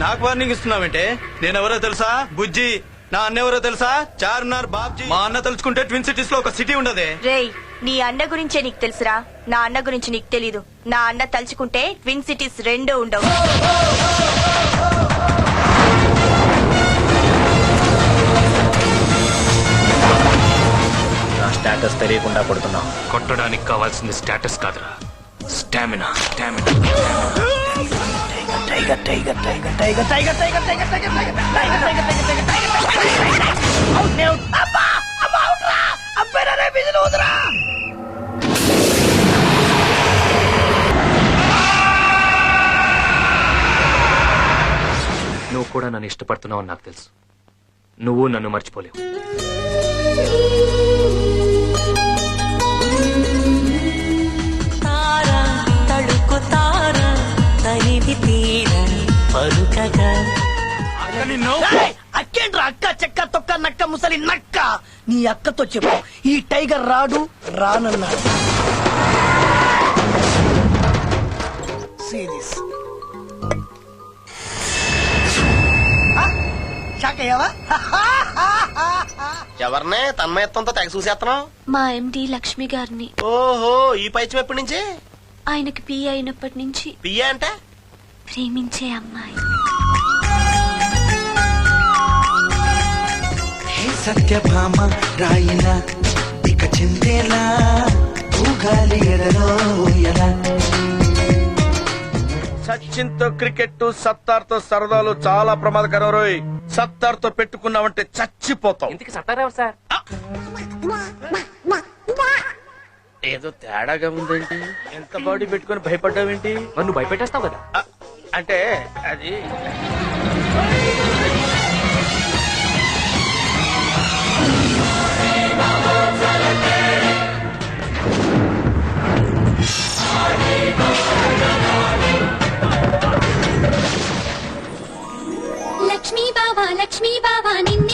నాకు వార్నింగ్ ఇస్తున్నావంటే? నేనెవరో తెలుసా? బుజ్జి. నా అన్న ఎవరో తెలుసా? చార్మినార్ బాబ్జీ. మా అన్న తలుచుకుంటే ట్విన్ సిటీస్ లో ఒక సిటీ ఉండదే. రేయ్, నీ అన్న గురించే నీకు తెలుసురా, నా అన్న గురించి నీకు తెలీదు. నా అన్న తలుచుకుంటే ట్విన్ సిటీస్ రెండూ ఉండవు. నా స్టేటస్ తెలియకుండా కొడుతున్నావు. కొట్టడానికి కావాల్సింది స్టేటస్ కాదురా, స్టామినా. నువ్వు కూడా నన్ను ఇష్టపడుతున్నావు నాకు తెలుసు. నువ్వు నన్ను మర్చిపోలేవు. అక్కేంట్రా అక్క చెక్క తొక్క నక్క ముసలి నక్క. నీ అక్కతో చెప్పు ఈ టైగర్ రాడు రానన్నాడు. ఎవరినే తన్మయత్వంతో తెగ చూసేస్తున్నావు? మా ఎండి లక్ష్మి గారిని. ఓహో, ఈ పైచం ఎప్పటి నుంచి? ఆయనకి పియ్య అయినప్పటి నుంచి. పియ్య అంటే ప్రేమించే అమ్మాయి. సత్యభామ రాయిన ఇక చిందేలా ఊగాలి ఎడలో ఎలా. సచిన్ తో క్రికెట్, సత్తార్ తో సరదాలు చాలా ప్రమాదకరం రోయ్. సత్తార్ తో పెట్టుకున్నావంటే చచ్చిపోతావు. ఇంతకి సత్తారేవారు సార్? ఏదో తేడాగా ఉందేంటి? ఎంత బాడీ పెట్టుకుని భయపడ్డావేంటి? మరి నువ్వు భయపెట్టేస్తావు కదా. అంటే అది లక్ష్మీ బావా నిన్నే